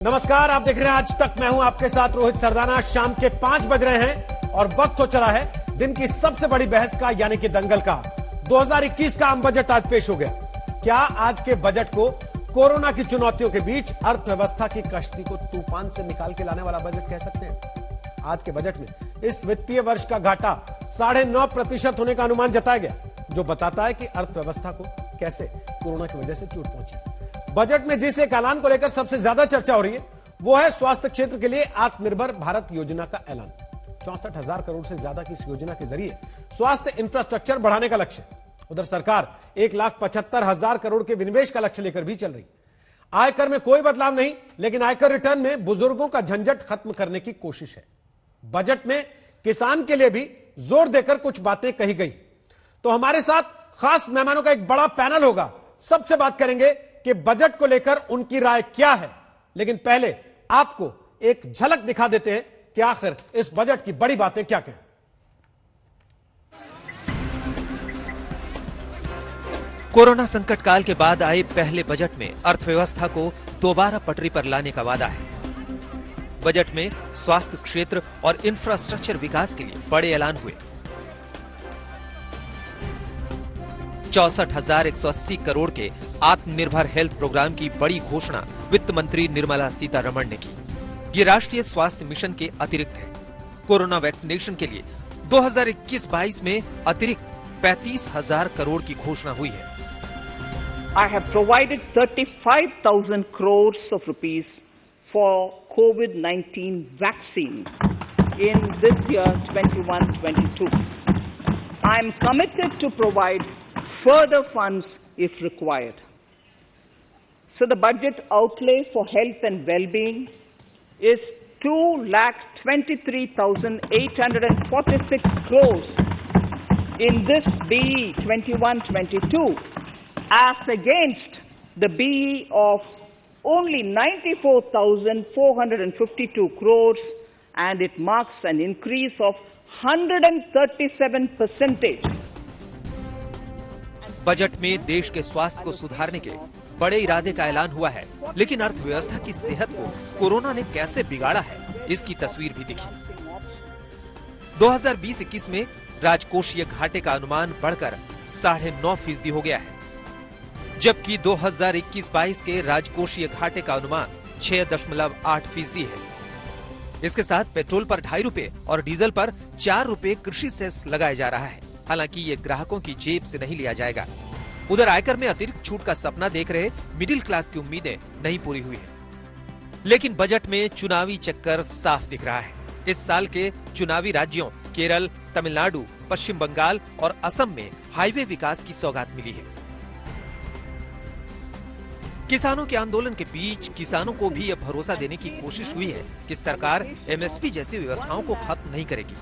नमस्कार, आप देख रहे हैं आज तक। मैं हूं आपके साथ रोहित सरदाना। शाम के 5 बज रहे हैं और वक्त हो चला है दिन की सबसे बड़ी बहस का, यानी कि दंगल का। 2021 का आम बजट आज पेश हो गया। क्या आज के बजट को कोरोना की चुनौतियों के बीच अर्थव्यवस्था की कश्ती को तूफान से निकाल के लाने वाला बजट कह सकते हैं? आज के बजट में इस वित्तीय वर्ष का घाटा 9.5% होने का अनुमान जताया गया, जो बताता है कि अर्थव्यवस्था को कैसे कोरोना की वजह से चोट पहुंची। बजट में जिस एक ऐलान को लेकर सबसे ज्यादा चर्चा हो रही है वो है स्वास्थ्य क्षेत्र के लिए आत्मनिर्भर भारत योजना का ऐलान। 64,000 करोड़ से ज्यादा की इस योजना के जरिए स्वास्थ्य इंफ्रास्ट्रक्चर बढ़ाने का लक्ष्य। उधर सरकार 1,75,000 करोड़ के विनिवेश का लक्ष्य लेकर भी चल रही। आयकर में कोई बदलाव नहीं, लेकिन आयकर रिटर्न में बुजुर्गों का झंझट खत्म करने की कोशिश है। बजट में किसान के लिए भी जोर देकर कुछ बातें कही गई। तो हमारे साथ खास मेहमानों का एक बड़ा पैनल होगा। सबसे बात करेंगे कि बजट को लेकर उनकी राय क्या है। लेकिन पहले आपको एक झलक दिखा देते हैं कि आखिर इस बजट की बड़ी बातें क्या क्या हैं। कोरोना संकट काल के बाद आए पहले बजट में अर्थव्यवस्था को दोबारा पटरी पर लाने का वादा है। बजट में स्वास्थ्य क्षेत्र और इंफ्रास्ट्रक्चर विकास के लिए बड़े ऐलान हुए। 64,180 करोड़ के आत्मनिर्भर हेल्थ प्रोग्राम की बड़ी घोषणा वित्त मंत्री निर्मला सीतारमण ने की। ये राष्ट्रीय स्वास्थ्य मिशन के अतिरिक्त है। कोरोना वैक्सीनेशन के लिए 2021-22 में अतिरिक्त 35,000 करोड़ की घोषणा हुई है। I have provided 35,000 crores of rupees for COVID-19 vaccine in this year 21-22. I am committed to provide further funds if required. So the budget outlay for health and well-being is 2,23,846 crores in this BE 21-22 as against the BE of only 94,452 crores, and it marks an increase of 137%. Budget में देश के स्वास्थ्य को सुधारने के बड़े इरादे का ऐलान हुआ है, लेकिन अर्थव्यवस्था की सेहत को कोरोना ने कैसे बिगाड़ा है, इसकी तस्वीर भी दिखी। 2020-21 में राजकोषीय घाटे का अनुमान बढ़कर 9.5% हो गया है, जबकि 2021-22 के राजकोषीय घाटे का अनुमान 6.8% है। इसके साथ पेट्रोल पर 2.5 रुपए और डीजल पर 4 रुपए कृषि सेस लगाया जा रहा है। हालांकि ये ग्राहकों की जेब से नहीं लिया जाएगा। उधर आयकर में अतिरिक्त छूट का सपना देख रहे मिडिल क्लास की उम्मीदें नहीं पूरी हुई है। लेकिन बजट में चुनावी चक्कर साफ दिख रहा है। इस साल के चुनावी राज्यों केरल, तमिलनाडु, पश्चिम बंगाल और असम में हाईवे विकास की सौगात मिली है। किसानों के आंदोलन के बीच किसानों को भी यह भरोसा देने की कोशिश हुई है कि सरकार एमएसपी जैसी व्यवस्थाओं को खत्म नहीं करेगी।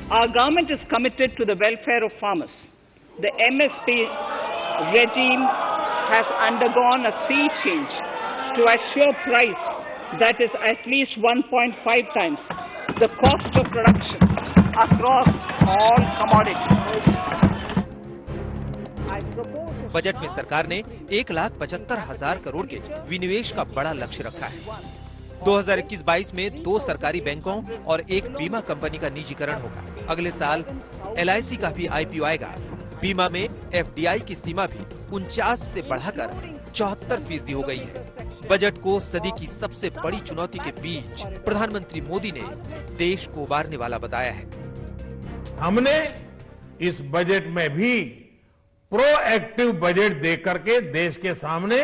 Our government is committed to the welfare of farmers. The MSP regime has undergone a sea change to assure price that is at least 1.5 times the cost of production across all commodities. Budget में सरकार ने 1,75,000 करोड़ के विनिवेश का बड़ा लक्ष्य रखा है। 2021-22 में 2 सरकारी बैंकों और एक बीमा कंपनी का निजीकरण होगा। अगले साल LIC का भी IPO आएगा। बीमा में FDI की सीमा भी 49 से बढ़ाकर 74% हो गई है। बजट को सदी की सबसे बड़ी चुनौती के बीच प्रधानमंत्री मोदी ने देश को उबारने वाला बताया है। हमने इस बजट में भी प्रोएक्टिव बजट देकर के देश के सामने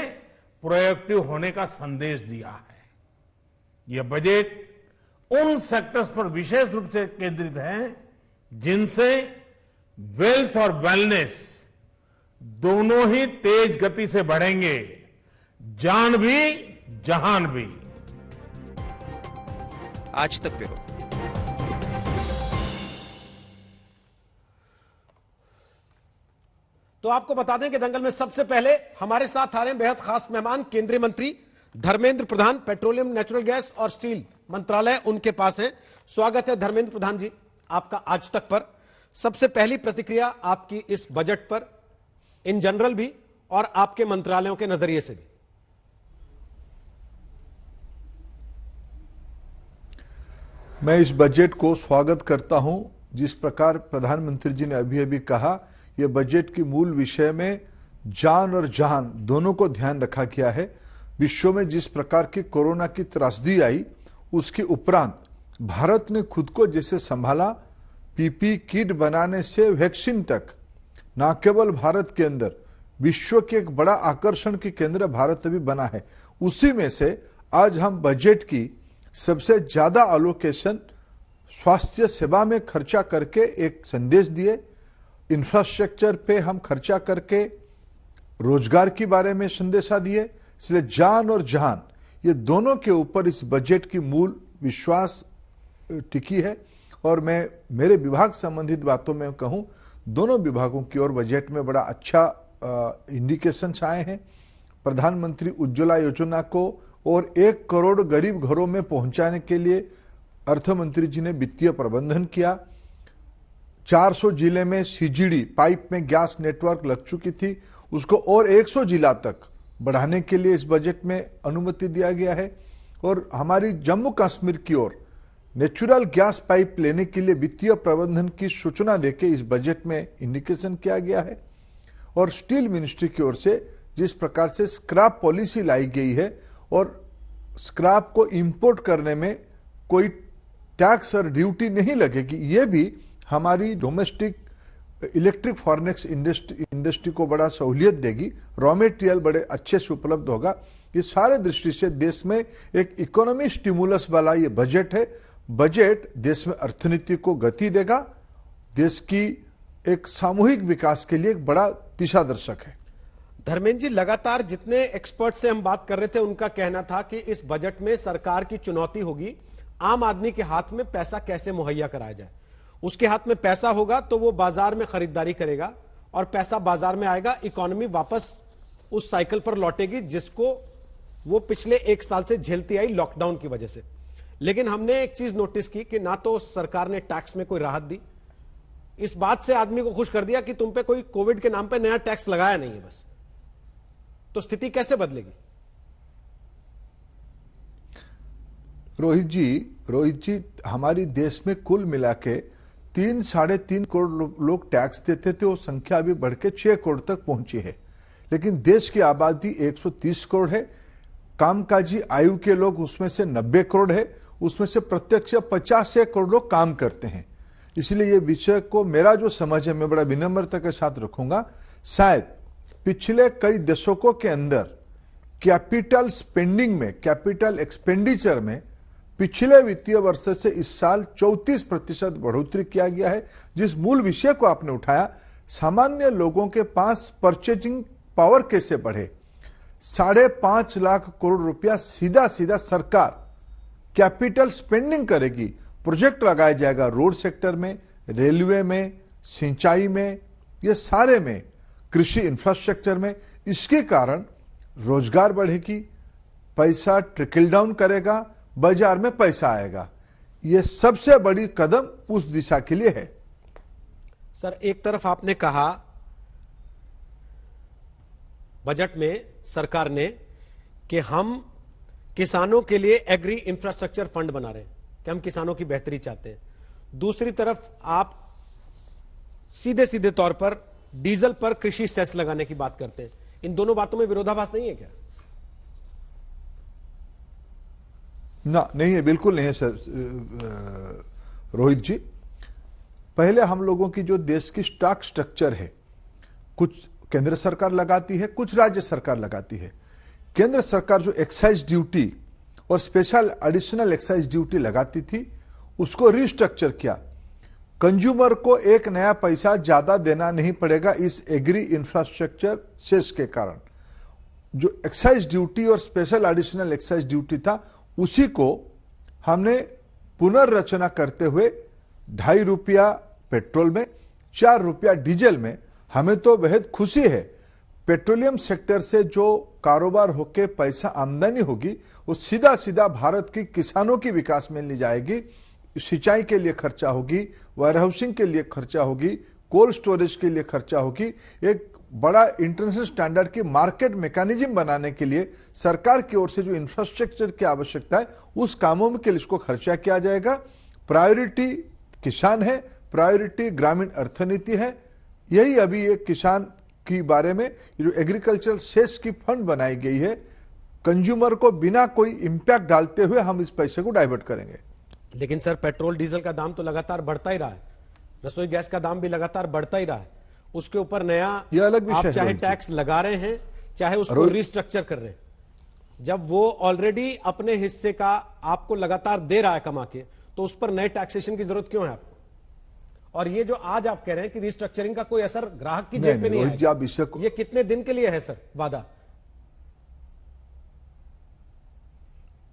प्रोएक्टिव होने का संदेश दिया है। यह बजट उन सेक्टर्स पर विशेष रूप से केंद्रित है जिनसे वेल्थ और वेलनेस दोनों ही तेज गति से बढ़ेंगे, जान भी जहान भी। आज तक ब्यूरो। तो आपको बता दें कि दंगल में सबसे पहले हमारे साथ आ रहे हैं बेहद खास मेहमान, केंद्रीय मंत्री Dharmendra Pradhan. Petroleum, natural gas और स्टील मंत्रालय उनके पास है। स्वागत है धर्मेंद्र प्रधान जी आपका आज तक पर। सबसे पहली प्रतिक्रिया आपकी इस बजट पर, इन जनरल भी और आपके मंत्रालयों के नजरिए से भी। मैं इस बजट को स्वागत करता हूं। जिस प्रकार प्रधानमंत्री जी ने अभी अभी कहा, यह बजट की मूल विषय में जान और जहान दोनों को ध्यान रखा गया है। विश्व में जिस प्रकार की कोरोना की त्रासदी आई, उसके उपरांत भारत ने खुद को जैसे संभाला, पीपी किट बनाने से वैक्सीन तक, न केवल भारत के अंदर, विश्व के एक बड़ा आकर्षण की केंद्र भारत अभी बना है। उसी में से आज हम बजट की सबसे ज्यादा एलोकेशन स्वास्थ्य सेवा में खर्चा करके एक संदेश दिए। इंफ्रास्ट्रक्चर पे हम खर्चा करके रोजगार के बारे में संदेशा दिए। इसलिए जान और जहान ये दोनों के ऊपर इस बजट की मूल विश्वास टिकी है। और मैं मेरे विभाग संबंधित बातों में कहूं, दोनों विभागों की ओर बजट में बड़ा अच्छा इंडिकेशंस आए हैं। प्रधानमंत्री उज्ज्वला योजना को और 1 करोड़ गरीब घरों में पहुंचाने के लिए अर्थमंत्री जी ने वित्तीय प्रबंधन किया। 400 जिले में सीजीडी पाइप में गैस नेटवर्क लग चुकी थी, उसको और 100 जिला तक बढ़ाने के लिए इस बजट में अनुमति दिया गया है। और हमारी जम्मू कश्मीर की ओर नेचुरल गैस पाइप लेने के लिए वित्तीय प्रबंधन की सूचना देके इस बजट में इंडिकेशन किया गया है। और स्टील मिनिस्ट्री की ओर से जिस प्रकार से स्क्रैप पॉलिसी लाई गई है और स्क्रैप को इंपोर्ट करने में कोई टैक्स और ड्यूटी नहीं लगेगी, ये भी हमारी डोमेस्टिक इलेक्ट्रिक फॉर्नेक्स इंडस्ट्री को बड़ा सहूलियत देगी। रॉ मटेरियल बड़े अच्छे से उपलब्ध होगा। इस सारे दृष्टि से देश में एक इकोनॉमी स्टिमुलस वाला ये बजट है। बजट देश में अर्थनीति को गति देगा, देश की एक सामूहिक विकास के लिए एक बड़ा दिशा दर्शक है। धर्मेंद्र जी, लगातार जितने एक्सपर्ट से हम बात कर रहे थे, उनका कहना था कि इस बजट में सरकार की चुनौती होगी आम आदमी के हाथ में पैसा कैसे मुहैया कराया जाए। उसके हाथ में पैसा होगा तो वो बाजार में खरीदारी करेगा, और पैसा बाजार में आएगा, इकोनॉमी वापस उस साइकिल पर लौटेगी जिसको वो पिछले 1 साल से झेलती आई लॉकडाउन की वजह से। लेकिन हमने एक चीज नोटिस की कि ना तो सरकार ने टैक्स में कोई राहत दी, इस बात से आदमी को खुश कर दिया कि तुम पे कोई कोविड के नाम पे नया टैक्स लगाया नहीं है बस। तो स्थिति कैसे बदलेगी? रोहित जी, हमारी देश में कुल मिला के 3-3.5 करोड़ लोग टैक्स देते थे, वो संख्या अभी बढ़ के 6 करोड़ तक पहुंची है। लेकिन देश की आबादी 130 करोड़ है, कामकाजी आयु के लोग उसमें से 90 करोड़ है, उसमें से प्रत्यक्ष 50 करोड़ लोग काम करते हैं। इसलिए ये विषय को मेरा जो समझ है मैं बड़ा विनम्रता के साथ रखूंगा। शायद पिछले कई दशकों के अंदर कैपिटल स्पेंडिंग में, कैपिटल एक्सपेंडिचर में पिछले वित्तीय वर्ष से इस साल 34% बढ़ोतरी किया गया है। जिस मूल विषय को आपने उठाया, सामान्य लोगों के पास परचेजिंग पावर कैसे बढ़े, 5.5 लाख करोड़ रुपया सीधा सीधा सरकार कैपिटल स्पेंडिंग करेगी। प्रोजेक्ट लगाया जाएगा रोड सेक्टर में, रेलवे में, सिंचाई में, ये सारे में, कृषि इंफ्रास्ट्रक्चर में। इसके कारण रोजगार बढ़ेगी, पैसा ट्रिकल डाउन करेगा, बाजार में पैसा आएगा। यह सबसे बड़ी कदम उस दिशा के लिए है। सर, एक तरफ आपने कहा बजट में सरकार ने कि हम किसानों के लिए एग्री इंफ्रास्ट्रक्चर फंड बना रहे हैं, कि हम किसानों की बेहतरी चाहते हैं। दूसरी तरफ आप सीधे सीधे तौर पर डीजल पर कृषि सेस लगाने की बात करते हैं। इन दोनों बातों में विरोधाभास नहीं है क्या? ना, नहीं है, बिल्कुल नहीं है सर। रोहित जी, पहले हम लोगों की जो देश की स्टॉक स्ट्रक्चर है, कुछ केंद्र सरकार लगाती है, कुछ राज्य सरकार लगाती है। केंद्र सरकार जो एक्साइज ड्यूटी और स्पेशल एडिशनल एक्साइज ड्यूटी लगाती थी, उसको रिस्ट्रक्चर किया। कंज्यूमर को एक नया पैसा ज्यादा देना नहीं पड़ेगा इस एग्री इंफ्रास्ट्रक्चर सेस के कारण। जो एक्साइज ड्यूटी और स्पेशल एडिशनल एक्साइज ड्यूटी था, उसी को हमने पुनर्रचना करते हुए 2.5 रुपया पेट्रोल में, 4 रुपया डीजल में। हमें तो बेहद खुशी है, पेट्रोलियम सेक्टर से जो कारोबार होके पैसा आमदनी होगी, वो सीधा सीधा भारत की किसानों की विकास में ली जाएगी। सिंचाई के लिए खर्चा होगी, वेयरहाउसिंग के लिए खर्चा होगी, कोल्ड स्टोरेज के लिए खर्चा होगी। एक बड़ा इंटरनेशनल स्टैंडर्ड की मार्केट मैकेनिज्म बनाने के लिए सरकार की ओर से जो इंफ्रास्ट्रक्चर की आवश्यकता है, उस कामों में के लिए इसको खर्चा किया जाएगा। प्रायोरिटी किसान है, प्रायोरिटी ग्रामीण अर्थनीति है। यही अभी एक किसान की बारे में जो एग्रीकल्चर सेस की फंड बनाई गई है, कंज्यूमर को बिना कोई इंपैक्ट डालते हुए हम इस पैसे को डाइवर्ट करेंगे। लेकिन सर, पेट्रोल डीजल का दाम तो लगातार बढ़ता ही रहा है, रसोई गैस का दाम भी लगातार बढ़ता ही रहा है, उसके ऊपर नया यह अलग विषय आप है, चाहे टैक्स लगा रहे हैं चाहे उसको रिस्ट्रक्चर कर रहे हैं, जब वो ऑलरेडी अपने हिस्से का आपको लगातार दे रहा है कमा के, तो उस पर नए टैक्सेशन की जरूरत क्यों है आपको? और ये जो आज आप कह रहे हैं कि रिस्ट्रक्चरिंग का कोई असर ग्राहक की जेब पे नहीं रोहित जी, आप इससे है, ये कितने दिन के लिए है सर वादा?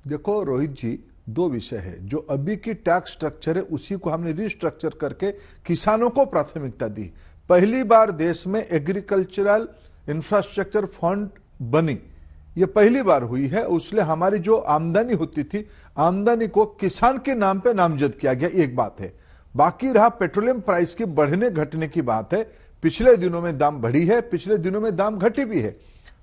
देखो रोहित जी, दो विषय है। जो अभी की टैक्स स्ट्रक्चर है उसी को हमने रिस्ट्रक्चर करके किसानों को प्राथमिकता दी। पहली बार देश में एग्रीकल्चरल इंफ्रास्ट्रक्चर फंड बनी, ये पहली बार हुई है। उसलिए हमारी जो आमदनी होती थी, आमदनी को किसान के नाम पे नामजद किया गया, एक बात है। बाकी रहा पेट्रोलियम प्राइस की बढ़ने घटने की बात है। पिछले दिनों में दाम बढ़ी है, पिछले दिनों में दाम घटी भी है।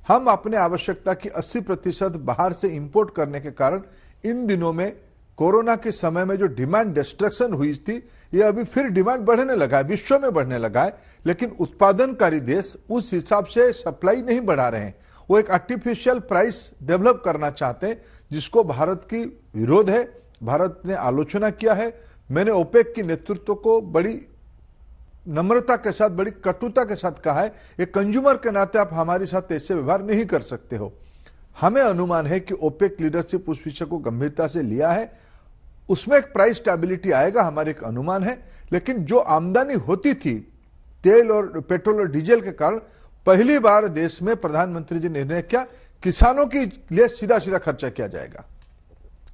हम अपने आवश्यकता की 80% बाहर से इंपोर्ट करने के कारण इन दिनों में कोरोना के समय में जो डिमांड डिस्ट्रक्शन हुई थी, ये अभी फिर डिमांड बढ़ने लगा है, विश्व में बढ़ने लगा है। लेकिन उत्पादनकारी देश उस हिसाब से सप्लाई नहीं बढ़ा रहे हैं। वो एक आर्टिफिशियल प्राइस डेवलप करना चाहते हैं, जिसको भारत की विरोध है। भारत ने आलोचना किया है। मैंने ओपेक की नेतृत्व को बड़ी नम्रता के साथ, बड़ी कटुता के साथ कहा है, एक कंज्यूमर के नाते आप हमारे साथ ऐसे व्यवहार नहीं कर सकते हो। हमें अनुमान है कि ओपेक लीडरशिप उस विषय को गंभीरता से लिया है, उसमें एक प्राइस स्टेबिलिटी आएगा, हमारे एक अनुमान है। लेकिन जो आमदनी होती थी तेल और पेट्रोल और डीजल के कारण, पहली बार देश में प्रधानमंत्री जी ने निर्णय किया किसानों के लिए सीधा सीधा खर्चा किया जाएगा।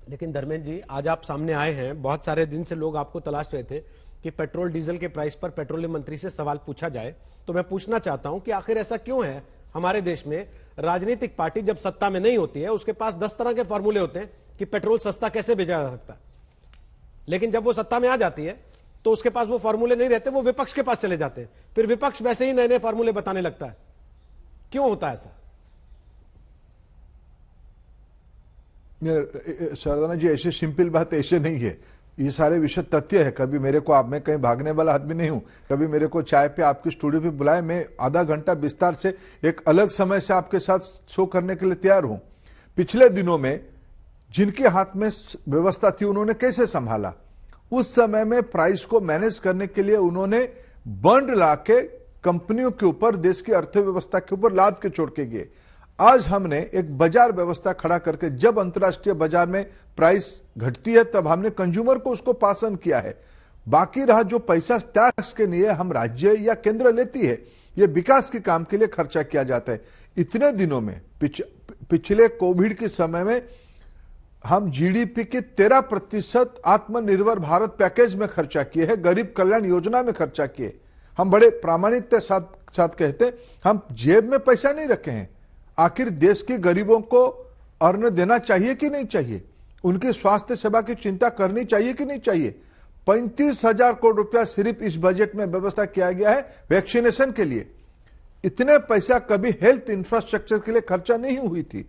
लेकिन धर्मेंद्र जी, आज आप सामने आए हैं, बहुत सारे दिन से लोग आपको तलाश रहे थे कि पेट्रोल डीजल के प्राइस पर पेट्रोलियम मंत्री से सवाल पूछा जाए। तो मैं पूछना चाहता हूं कि आखिर ऐसा क्यों है हमारे देश में राजनीतिक पार्टी जब सत्ता में नहीं होती है, उसके पास 10 तरह के फॉर्मूले होते हैं कि पेट्रोल सस्ता कैसे बेचा जा सकता है, लेकिन जब वो सत्ता में आ जाती है तो उसके पास वो फॉर्मूले नहीं रहते, वो विपक्ष के पास चले जाते हैं, फिर विपक्ष वैसे ही नए नए फॉर्मूले बताने लगता है। क्यों होता है ऐसा? सरदाना जी, ऐसे सिंपल बात ऐसे नहीं है, ये सारे विषय तथ्य है। कभी मेरे को आप, मैं कहीं भागने वाला आदमी नहीं हूं, कभी मेरे को चाय पे आपकी स्टूडियो पे बुलाए, मैं आधा घंटा विस्तार से एक अलग समय से आपके साथ शो करने के लिए तैयार हूं। पिछले दिनों में जिनके हाथ में व्यवस्था थी, उन्होंने कैसे संभाला? उस समय में प्राइस को मैनेज करने के लिए उन्होंने बंड लाके कंपनियों के ऊपर, देश की अर्थव्यवस्था के ऊपर लाद के छोड़ के गए। आज हमने एक बाजार व्यवस्था खड़ा करके, जब अंतर्राष्ट्रीय बाजार में प्राइस घटती है तब हमने कंज्यूमर को उसको पास ऑन किया है। बाकी रहा जो पैसा टैक्स के लिए हम राज्य या केंद्र लेती है, यह विकास के काम के लिए खर्चा किया जाता है। इतने दिनों में पिछले कोविड के समय में हम जीडीपी के 13% आत्मनिर्भर भारत पैकेज में खर्चा किए हैं, गरीब कल्याण योजना में खर्चा किए। हम बड़े प्रामाणिकता साथ कहते हैं, हम जेब में पैसा नहीं रखे हैं। आखिर देश के गरीबों को अन्न देना चाहिए कि नहीं चाहिए? उनकी स्वास्थ्य सेवा की चिंता करनी चाहिए कि नहीं चाहिए? 35,000 करोड़ रुपया सिर्फ इस बजट में व्यवस्था किया गया है वैक्सीनेशन के लिए। इतने पैसा कभी हेल्थ इंफ्रास्ट्रक्चर के लिए खर्चा नहीं हुई थी।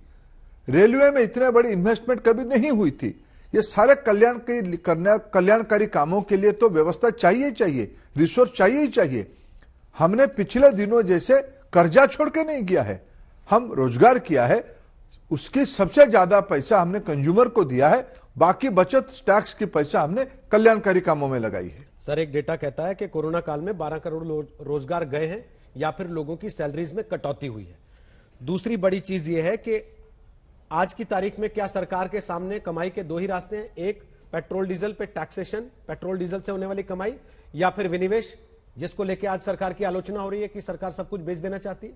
रेलवे में इतने बड़ी इन्वेस्टमेंट कभी नहीं हुई थी। ये सारे कल्याणकारी कामों के लिए तो व्यवस्था चाहिए, रिसोर्स चाहिए। हमने पिछले दिनों जैसे कर्जा छोड़ के नहीं किया है, हम रोजगार किया है, उसकी सबसे ज्यादा पैसा हमने कंज्यूमर को दिया है, बाकी बचत टैक्स की पैसा हमने कल्याणकारी कामों में लगाई है। सर, एक डेटा कहता है कि कोरोना काल में 12 करोड़ रोजगार गए हैं या फिर लोगों की सैलरीज में कटौती हुई है। दूसरी बड़ी चीज यह है कि आज की तारीख में क्या सरकार के सामने कमाई के दो ही रास्ते हैं? एक, पेट्रोल डीजल पे टैक्सेशन, पेट्रोल डीजल से होने वाली कमाई, या फिर विनिवेश, जिसको लेकर आज सरकार की आलोचना हो रही है कि सरकार सब कुछ बेच देना चाहती है।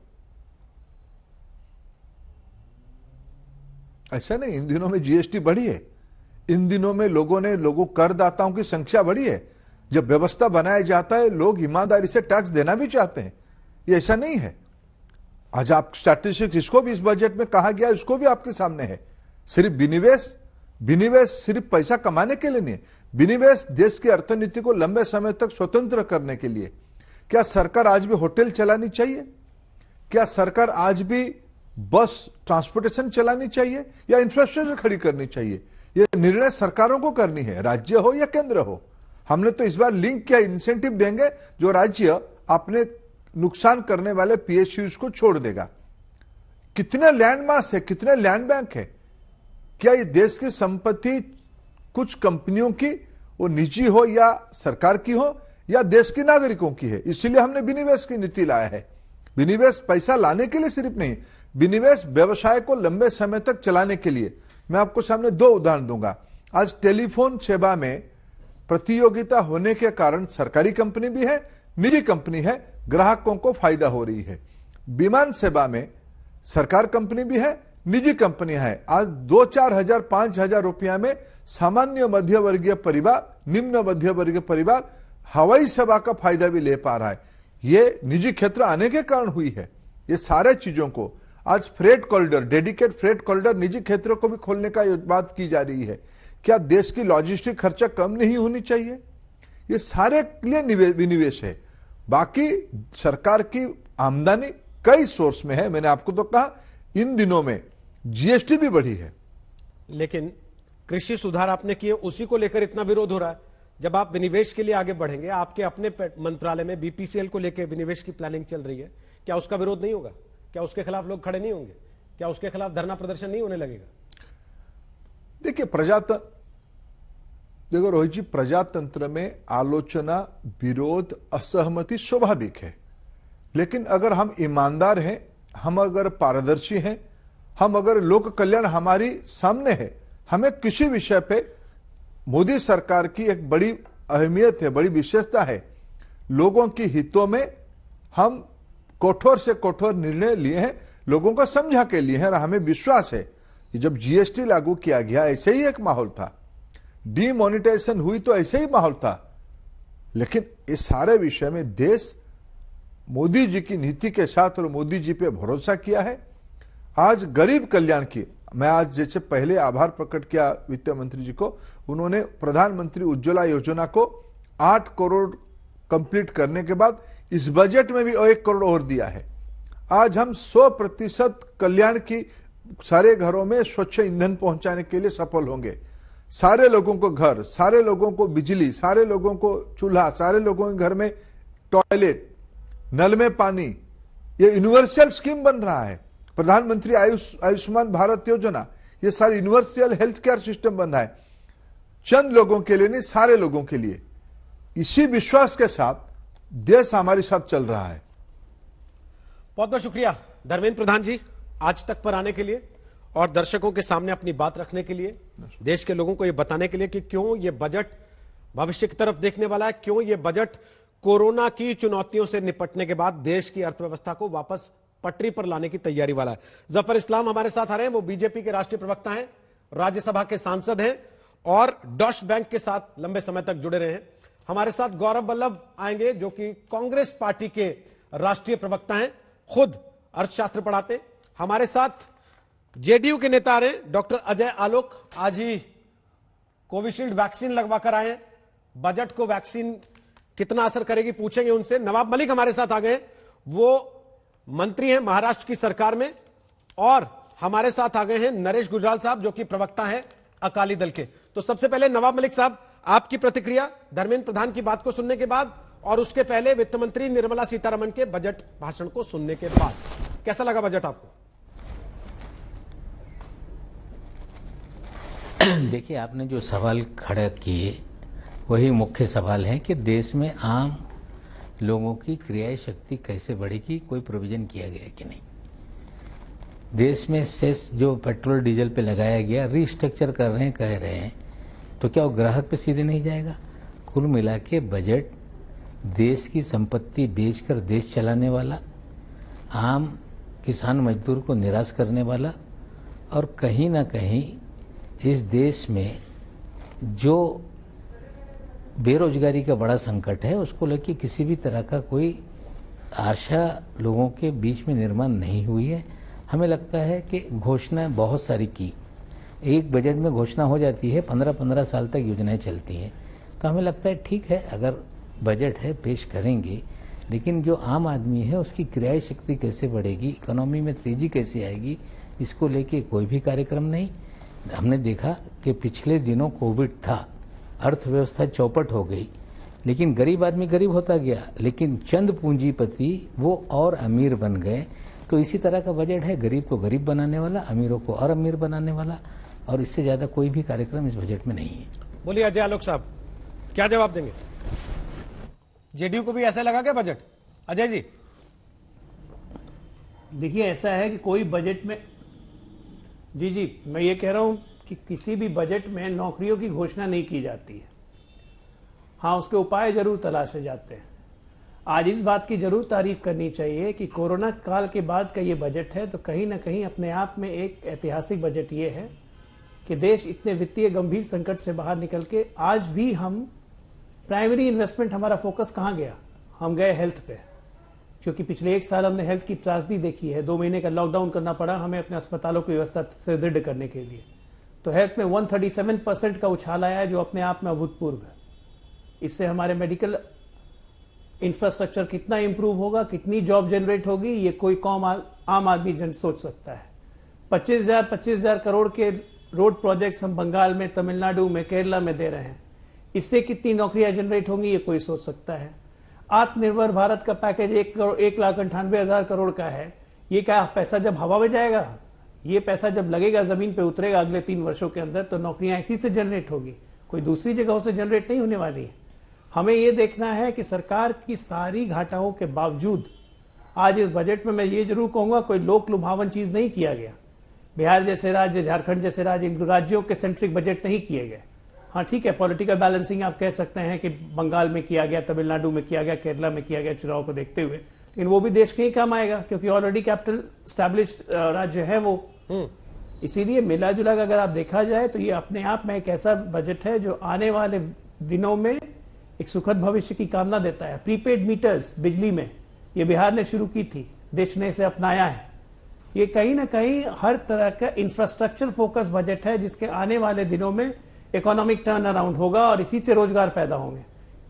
ऐसा नहीं, इन दिनों में जीएसटी बढ़ी है, इन दिनों में लोगों करदाताओं की संख्या बढ़ी है। जब व्यवस्था बनाया जाता है, लोग ईमानदारी से टैक्स देना भी चाहते हैं। ये ऐसा नहीं है। आज आप स्टैटिस्टिक्स, इसको भी इस बजट में कहा गया, इसको भी आपके सामने है। सिर्फ विनिवेश सिर्फ पैसा कमाने के लिए नहीं है, विनिवेश देश की अर्थनीति को लंबे समय तक स्वतंत्र करने के लिए। क्या सरकार आज भी होटल चलानी चाहिए? क्या सरकार आज भी बस ट्रांसपोर्टेशन चलानी चाहिए या इंफ्रास्ट्रक्चर खड़ी करनी चाहिए? ये निर्णय सरकारों को करनी है, राज्य हो या केंद्र हो। हमने तो इस बार लिंक किया, इंसेंटिव देंगे जो राज्य अपने नुकसान करने वाले पीएसयूज को छोड़ देगा। कितने लैंड मास है, कितने लैंड बैंक है? क्या ये देश की संपत्ति कुछ कंपनियों की, वो निजी हो या सरकार की हो या देश के नागरिकों की है? इसीलिए हमने विनिवेश की नीति लाया है। विनिवेश पैसा लाने के लिए सिर्फ नहीं, विनिवेश व्यवसाय को लंबे समय तक चलाने के लिए। मैं आपको सामने दो उदाहरण दूंगा। आज टेलीफोन सेवा में प्रतियोगिता होने के कारण सरकारी कंपनी भी है, निजी कंपनी है, ग्राहकों को फायदा हो रही है। विमान सेवा में सरकार कंपनी भी है, निजी कंपनी है। आज 2-4 हजार 5 हजार रुपया में सामान्य मध्य वर्गीय परिवार, निम्न मध्य वर्गीय परिवार हवाई सेवा का फायदा भी ले पा रहा है। ये निजी क्षेत्र आने के कारण हुई है। ये सारे चीजों को आज freight corridor, dedicate freight corridor निजी क्षेत्रों को भी खोलने का बात की जा रही है। क्या देश की लॉजिस्टिक खर्चा कम नहीं होनी चाहिए? ये सारे के लिए विनिवेश है। बाकी सरकार की आमदनी कई सोर्स में है। मैंने आपको तो कहा इन दिनों में जीएसटी भी बढ़ी है। लेकिन कृषि सुधार आपने किए, उसी को लेकर इतना विरोध हो रहा है। जब आप विनिवेश के लिए आगे बढ़ेंगे, आपके अपने मंत्रालय में बीपीसीएल को लेकर विनिवेश की प्लानिंग चल रही है, क्या उसका विरोध नहीं होगा? क्या उसके खिलाफ लोग खड़े नहीं होंगे? क्या उसके खिलाफ धरना प्रदर्शन नहीं होने लगेगा? देखिए देखो रोहित जी, प्रजातंत्र में आलोचना, विरोध, असहमति स्वाभाविक है। लेकिन अगर हम ईमानदार हैं, हम अगर पारदर्शी हैं, हम अगर लोक कल्याण हमारी सामने है, हमें किसी विषय पे मोदी सरकार की एक बड़ी अहमियत है, बड़ी विशेषता है। लोगों की हितों में हम कठोर से कठोर निर्णय लिए हैं, लोगों को समझा के लिए हैं। और हमें विश्वास है कि जब जीएसटी लागू किया गया ऐसे ही एक माहौल था, डीमोनेटाइजेशन हुई तो ऐसे ही माहौल था। लेकिन इस सारे विषय में देश मोदी जी की नीति के साथ और मोदी जी पे भरोसा किया है। आज गरीब कल्याण की, मैं आज जैसे पहले आभार प्रकट किया वित्त मंत्री जी को, उन्होंने प्रधानमंत्री उज्ज्वला योजना को 8 करोड़ कंप्लीट करने के बाद इस बजट में भी 1 करोड़ और दिया है। आज हम 100% कल्याण की, सारे घरों में स्वच्छ ईंधन पहुंचाने के लिए सफल होंगे। सारे लोगों को घर, सारे लोगों को बिजली, सारे लोगों को चूल्हा, सारे लोगों के घर में टॉयलेट, नल में पानी, ये यूनिवर्सल स्कीम बन रहा है। प्रधानमंत्री आयुष्मान भारत योजना, ये सारी यूनिवर्सल हेल्थ केयर सिस्टम बन रहा है। चंद लोगों के लिए नहीं, सारे लोगों के लिए। इसी विश्वास के साथ देश हमारे साथ चल रहा है। बहुत बहुत शुक्रिया धर्मेंद्र प्रधान जी, आज तक पर आने के लिए और दर्शकों के सामने अपनी बात रखने के लिए, देश के लोगों को यह बताने के लिए कि क्यों ये बजट भविष्य की तरफ देखने वाला है, क्यों ये बजट कोरोना की चुनौतियों से निपटने के बाद देश की अर्थव्यवस्था को वापस पटरी पर लाने की तैयारी वाला है। जफर इस्लाम हमारे साथ आ रहे हैं, वो बीजेपी के राष्ट्रीय प्रवक्ता हैं, राज्यसभा के सांसद हैं और डॉश बैंक के साथ लंबे समय तक जुड़े रहे हैं। हमारे साथ गौरव वल्लभ आएंगे, जो कि कांग्रेस पार्टी के राष्ट्रीय प्रवक्ता हैं, खुद अर्थशास्त्र पढ़ाते हैं। हमारे साथ जेडीयू के नेता आ रहे हैं, डॉक्टर अजय आलोक, आज ही कोविशील्ड वैक्सीन लगवा कर आए हैं। बजट को वैक्सीन कितना असर करेगी पूछेंगे उनसे। नवाब मलिक हमारे साथ आ गए, वो मंत्री हैं महाराष्ट्र की सरकार में। और हमारे साथ आ गए हैं नरेश गुजराल साहब, जो कि प्रवक्ता हैं अकाली दल के। तो सबसे पहले नवाब मलिक साहब, आपकी प्रतिक्रिया धर्मेंद्र प्रधान की बात को सुनने के बाद और उसके पहले वित्त मंत्री निर्मला सीतारमण के बजट भाषण को सुनने के बाद, कैसा लगा बजट आपको? देखिए, आपने जो सवाल खड़े किए वही मुख्य सवाल है कि देश में आम लोगों की क्रय शक्ति कैसे बढ़ेगी, कोई प्रोविजन किया गया कि नहीं। देश में सेस जो पेट्रोल डीजल पे लगाया गया, रीस्ट्रक्चर कर रहे हैं, कह रहे हैं, तो क्या वो ग्राहक पे सीधे नहीं जाएगा? कुल मिला के बजट देश की संपत्ति बेचकर देश चलाने वाला, आम किसान मजदूर को निराश करने वाला और कहीं ना कहीं इस देश में जो बेरोजगारी का बड़ा संकट है उसको लेकर किसी भी तरह का कोई आशा लोगों के बीच में निर्माण नहीं हुई है। हमें लगता है कि घोषणाएं बहुत सारी की, एक बजट में घोषणा हो जाती है, 15-15 साल तक योजनाएं चलती हैं। तो हमें लगता है ठीक है, अगर बजट है पेश करेंगे, लेकिन जो आम आदमी है उसकी क्रय शक्ति कैसे बढ़ेगी, इकोनॉमी में तेजी कैसे आएगी, इसको लेके कोई भी कार्यक्रम नहीं। हमने देखा कि पिछले दिनों कोविड था, अर्थव्यवस्था चौपट हो गई, लेकिन गरीब आदमी गरीब होता गया, लेकिन चंद पूंजीपति वो और अमीर बन गए। तो इसी तरह का बजट है, गरीब को गरीब बनाने वाला, अमीरों को और अमीर बनाने वाला, और इससे ज्यादा कोई भी कार्यक्रम इस बजट में नहीं है। बोलिए अजय आलोक साहब, क्या जवाब देंगे? जेडीयू को भी ऐसा लगा क्या बजट? अजय जी। देखिए, ऐसा है कि कोई बजट में जी मैं ये कह रहा हूं कि किसी भी बजट में नौकरियों की घोषणा नहीं की जाती है। हाँ, उसके उपाय जरूर तलाशे जाते हैं। आज इस बात की जरूर तारीफ करनी चाहिए कि कोरोना काल के बाद का ये बजट है, तो कहीं ना कहीं अपने आप में एक ऐतिहासिक बजट ये है कि देश इतने वित्तीय गंभीर संकट से बाहर निकल के आज भी हम प्राइमरी इन्वेस्टमेंट, हमारा फोकस कहाँ गया? हम गए हेल्थ पे, क्योंकि पिछले 1 साल हमने हेल्थ की त्रासदी देखी है। 2 महीने का लॉकडाउन करना पड़ा हमें अपने अस्पतालों की व्यवस्था सुदृढ़ करने के लिए। तो हेल्थ में 137% का उछाल आया है, जो अपने आप में अभूतपूर्व है। इससे हमारे मेडिकल इंफ्रास्ट्रक्चर कितना इंप्रूव होगा, कितनी जॉब जनरेट होगी, ये कोई आम आदमी सोच सकता है। 25,000 करोड़ के रोड प्रोजेक्ट्स हम बंगाल में, तमिलनाडु में, केरला में दे रहे हैं। इससे कितनी नौकरियां जनरेट होंगी, ये कोई सोच सकता है। आत्मनिर्भर भारत का पैकेज 1,98,000 करोड़ का है। ये क्या पैसा जब हवा में जाएगा? ये पैसा जब लगेगा, जमीन पे उतरेगा अगले 3 वर्षों के अंदर, तो नौकरियां इसी से जनरेट होगी, कोई दूसरी जगहों से जनरेट नहीं होने वाली है। हमें ये देखना है कि सरकार की सारी घाटाओं के बावजूद आज इस बजट में मैं ये जरूर कहूंगा, कोई लोक लुभावन चीज नहीं किया गया। बिहार जैसे राज्य, झारखंड जैसे राज्य, इन राज्यों के सेंट्रिक बजट नहीं किए गए। हाँ ठीक है, पॉलिटिकल बैलेंसिंग आप कह सकते हैं कि बंगाल में किया गया, तमिलनाडु में किया गया, केरला में किया गया चुनाव को देखते हुए, लेकिन वो भी देश के ही काम आएगा, क्योंकि ऑलरेडी कैपिटल स्टैब्लिश्ड राज्य है वो। इसीलिए मिला जुला अगर आप देखा जाए तो ये अपने आप में एक ऐसा बजट है जो आने वाले दिनों में एक सुखद भविष्य की कामना देता है। प्रीपेड मीटर्स बिजली में ये बिहार ने शुरू की थी, देश ने इसे अपनाया है। ये कहीं ना कहीं हर तरह का इंफ्रास्ट्रक्चर फोकस बजट है, जिसके आने वाले दिनों में इकोनॉमिक टर्न अराउंड होगा और इसी से रोजगार पैदा होंगे।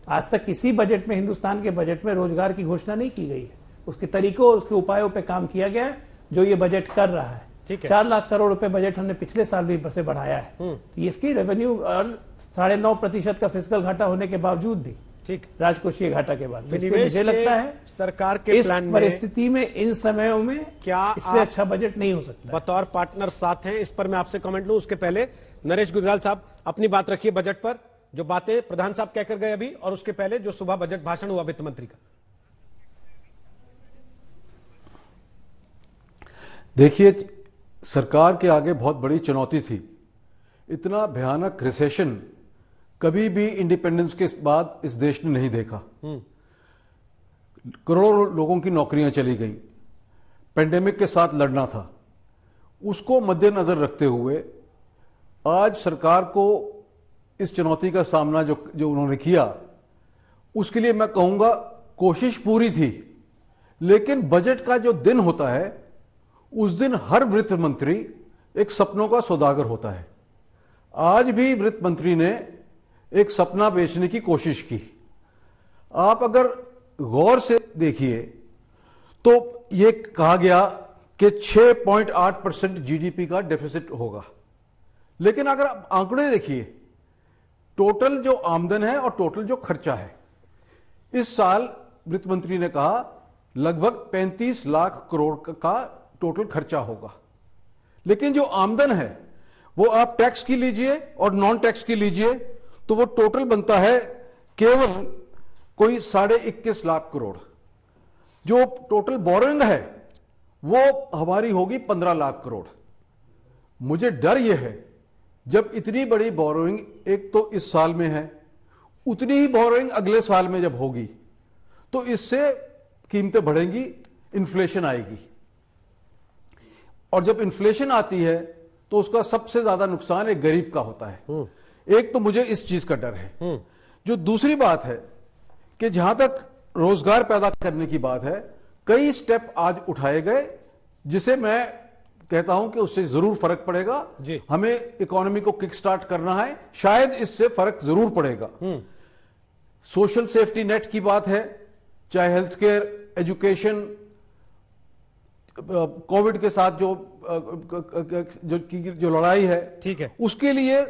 आज तक किसी बजट में, हिंदुस्तान के बजट में रोजगार की घोषणा नहीं की गई है। उसके तरीकों और उसके उपायों पर काम किया गया है, जो ये बजट कर रहा है। 4 लाख करोड़ रुपए बजट हमने पिछले साल भी से बढ़ाया है। तो इसकी रेवेन्यू और 9.5% का फिस्कल घाटा होने के बावजूद भी, ठीक, राजकोषीय घाटा के बाद, मुझे लगता है सरकार के प्लान में, परिस्थिति में, इन समयों में क्या इससे अच्छा बजट नहीं हो सकता। बतौर पार्टनर साथ हैं, इस पर मैं आपसे कमेंट लूं। उसके पहले नरेश गुजराल साहब अपनी बात रखिए बजट पर, जो बातें प्रधान साहब कहकर गए अभी, और उसके पहले जो सुबह बजट भाषण हुआ वित्त मंत्री का। देखिए, सरकार के आगे बहुत बड़ी चुनौती थी। इतना भयानक रिसेशन कभी भी इंडिपेंडेंस के बाद इस देश ने नहीं देखा। करोड़ों लोगों की नौकरियां चली गई, पेंडेमिक के साथ लड़ना था। उसको मद्देनजर रखते हुए आज सरकार को इस चुनौती का सामना जो उन्होंने किया, उसके लिए मैं कहूंगा कोशिश पूरी थी। लेकिन बजट का जो दिन होता है, उस दिन हर वित्त मंत्री एक सपनों का सौदागर होता है। आज भी वित्त मंत्री ने एक सपना बेचने की कोशिश की। आप अगर गौर से देखिए तो यह कहा गया कि 6.8% जीडीपी का डेफिसिट होगा, लेकिन अगर आप आंकड़े देखिए, टोटल जो आमदन है और टोटल जो खर्चा है, इस साल वित्त मंत्री ने कहा लगभग 35 लाख करोड़ का टोटल खर्चा होगा। लेकिन जो आमदन है वो आप टैक्स की लीजिए और नॉन टैक्स की लीजिए, तो वो टोटल बनता है केवल कोई 21.5 लाख करोड़। जो टोटल बोरोइंग है वो हमारी होगी 15 लाख करोड़। मुझे डर यह है, जब इतनी बड़ी बोरोइंग एक तो इस साल में है, उतनी ही बोरोइंग अगले साल में जब होगी, तो इससे कीमतें बढ़ेंगी, इन्फ्लेशन आएगी। और जब इन्फ्लेशन आती है तो उसका सबसे ज्यादा नुकसान एक गरीब का होता है। एक तो मुझे इस चीज का डर है। जो दूसरी बात है कि जहां तक रोजगार पैदा करने की बात है, कई स्टेप आज उठाए गए, जिसे मैं कहता हूं कि उससे जरूर फर्क पड़ेगा। हमें इकोनॉमी को किक स्टार्ट करना है, शायद इससे फर्क जरूर पड़ेगा। सोशल सेफ्टी नेट की बात है, चाहे हेल्थ केयर, एजुकेशन, कोविड के साथ जो जो लड़ाई है, ठीक है, उसके लिए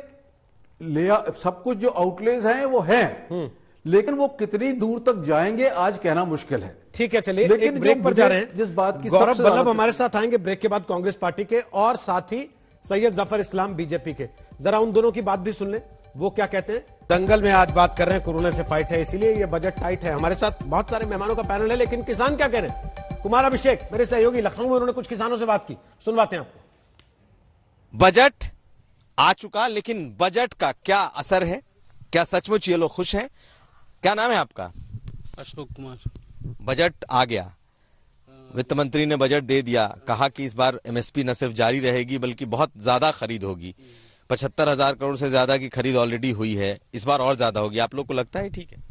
सब कुछ जो आउटलेज हैं वो हैं, लेकिन वो कितनी दूर तक जाएंगे आज कहना मुश्किल है। ठीक है, चलिए लेकिन एक ब्रेक पर जा रहे हैं। जिस बात की गौरव सबसे बल्लभ ज्यादा हमारे साथ आएंगे ब्रेक के बाद, कांग्रेस पार्टी के, और साथ ही सैयद जफर इस्लाम बीजेपी के। जरा उन दोनों की बात भी सुन लें, वो क्या कहते हैं। दंगल में आज बात कर रहे हैं, कोरोना से फाइट है, इसीलिए ये बजट टाइट है। हमारे साथ बहुत सारे मेहमानों का पैनल है, लेकिन किसान क्या कह रहे हैं। कुमार अभिषेक मेरे सहयोगी लखनऊ में, उन्होंने कुछ किसानों से बात की, सुनवाते हैं आपको। बजट आ चुका, लेकिन बजट का क्या असर है, क्या सचमुच ये लोग खुश हैं? क्या नाम है आपका? अशोक कुमार। बजट आ गया, वित्त मंत्री ने बजट दे दिया, कहा कि इस बार एमएसपी न सिर्फ जारी रहेगी बल्कि बहुत ज्यादा खरीद होगी। 75,000 करोड़ से ज्यादा की खरीद ऑलरेडी हुई है, इस बार और ज्यादा होगी। आप लोग को लगता है ठीक है?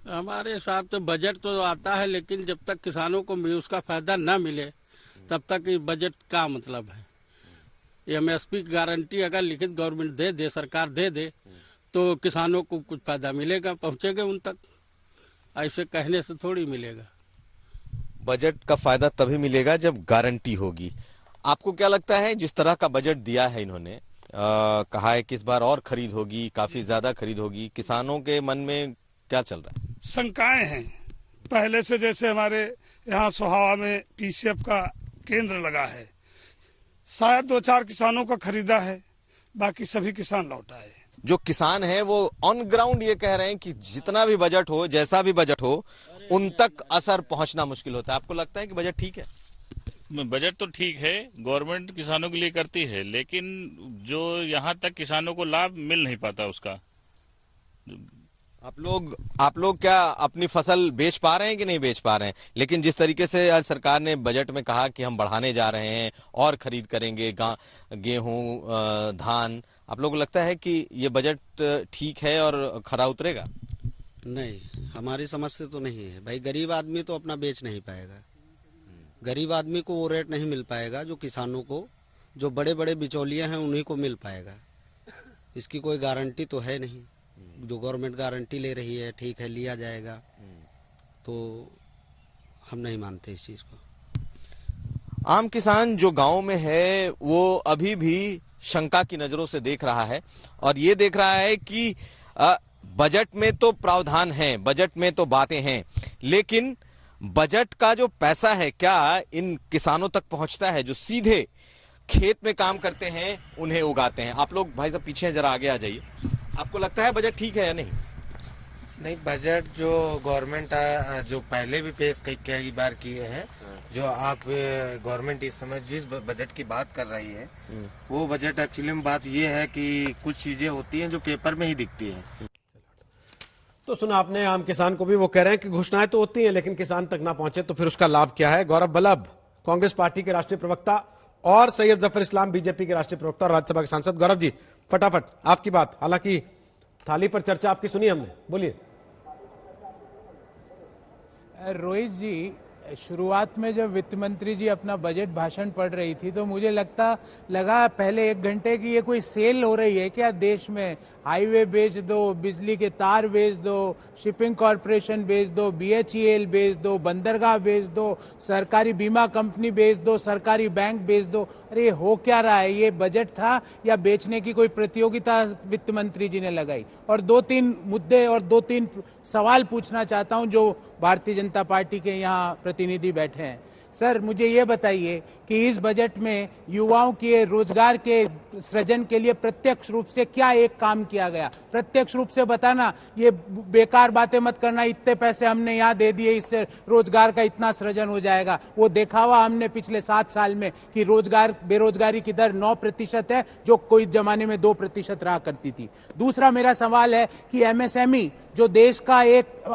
हमारे हिसाब से बजट तो आता है, लेकिन जब तक किसानों को उसका फायदा न मिले तब तक ये बजट का मतलब है। एमएसपी की गारंटी अगर लिखित गवर्नमेंट दे, सरकार दे, तो किसानों को कुछ फायदा मिलेगा, पहुंचेगा उन तक। ऐसे कहने से थोड़ी मिलेगा। बजट का फायदा तभी मिलेगा जब गारंटी होगी। आपको क्या लगता है, जिस तरह का बजट दिया है इन्होंने, कहा है कि इस बार और खरीद होगी, काफी ज्यादा खरीद होगी, किसानों के मन में क्या चल रहा है? शंकाएं हैं। पहले से जैसे हमारे यहाँ सोहावा में पीसीएफ का केंद्र लगा है, शायद 2-4 किसानों का खरीदा है, बाकी सभी किसान लौटा है। जो किसान है वो ऑन ग्राउंड ये कह रहे हैं कि जितना भी बजट हो, जैसा भी बजट हो, उन तक असर पहुंचना मुश्किल होता है। आपको लगता है कि बजट ठीक है? बजट तो ठीक है, गवर्नमेंट किसानों के लिए करती है, लेकिन जो यहाँ तक किसानों को लाभ मिल नहीं पाता उसका। आप लोग क्या अपनी फसल बेच पा रहे हैं कि नहीं बेच पा रहे हैं? लेकिन जिस तरीके से आज सरकार ने बजट में कहा कि हम बढ़ाने जा रहे हैं और खरीद करेंगे गेहूं, धान, आप लोगों को लगता है कि ये बजट ठीक है और खरा उतरेगा? नहीं, हमारी समझ से तो नहीं है भाई। गरीब आदमी तो अपना बेच नहीं पाएगा, गरीब आदमी को वो रेट नहीं मिल पाएगा जो किसानों को, जो बड़े बड़े बिचौलिए हैं उन्हीं को मिल पाएगा। इसकी कोई गारंटी तो है नहीं। जो गवर्नमेंट गारंटी ले रही है, ठीक है, लिया जाएगा, तो हम नहीं मानते इस चीज को। आम किसान जो गांव में है वो अभी भी शंका की नजरों से देख रहा है, और ये देख रहा है कि बजट में तो प्रावधान है, बजट में तो बातें हैं, लेकिन बजट का जो पैसा है क्या इन किसानों तक पहुंचता है जो सीधे खेत में काम करते हैं, उन्हें उगाते हैं? आप लोग भाई साहब पीछे जरा आगे आ जाइए। आपको लगता है बजट ठीक है या नहीं? नहीं, बजट जो गवर्नमेंट जो पहले भी पेश कई बार किए हैं, जो आप गवर्नमेंट इस समय जिस बजट की बात कर रही है, वो बजट एक्चुअली में बात ये है कि कुछ चीजें होती हैं जो पेपर में ही दिखती हैं। तो सुना आपने आम किसान को भी, वो कह रहे हैं कि घोषणाएं तो होती हैं लेकिन किसान तक ना पहुंचे तो फिर उसका लाभ क्या है। गौरव बल्लभ कांग्रेस पार्टी के राष्ट्रीय प्रवक्ता और सैयद जफर इस्लाम बीजेपी के राष्ट्रीय प्रवक्ता और राज्यसभा के सांसद। गौरव जी, फटाफट आपकी बात, हालांकि थाली पर चर्चा आपकी सुनी हमने, बोलिए। रोहित जी, शुरुआत में जब वित्त मंत्री जी अपना बजट भाषण पढ़ रही थी तो मुझे लगा पहले 1 घंटे की ये कोई सेल हो रही है क्या देश में। हाईवे बेच दो, बिजली के तार बेच दो, शिपिंग कॉरपोरेशन बेच दो, BHEL बेच दो, बंदरगाह बेच दो, सरकारी बीमा कंपनी बेच दो, सरकारी बैंक बेच दो। अरे हो क्या रहा है? ये बजट था या बेचने की कोई प्रतियोगिता वित्त मंत्री जी ने लगाई? और 2-3 मुद्दे और 2-3 सवाल पूछना चाहता हूं जो भारतीय जनता पार्टी के यहाँ प्रतिनिधि बैठे हैं। सर, मुझे ये बताइए कि इस बजट में युवाओं के रोजगार के सृजन के लिए प्रत्यक्ष रूप से क्या एक काम किया गया? प्रत्यक्ष रूप से बताना, ये बेकार बातें मत करना, इतने पैसे हमने यहाँ दे दिए, इससे रोजगार का इतना सृजन हो जाएगा। वो दिखावा हमने पिछले 7 साल में कि बेरोजगारी की दर 9% है, जो कोई जमाने में 2% रहा करती थी। दूसरा मेरा सवाल है कि MSME जो देश का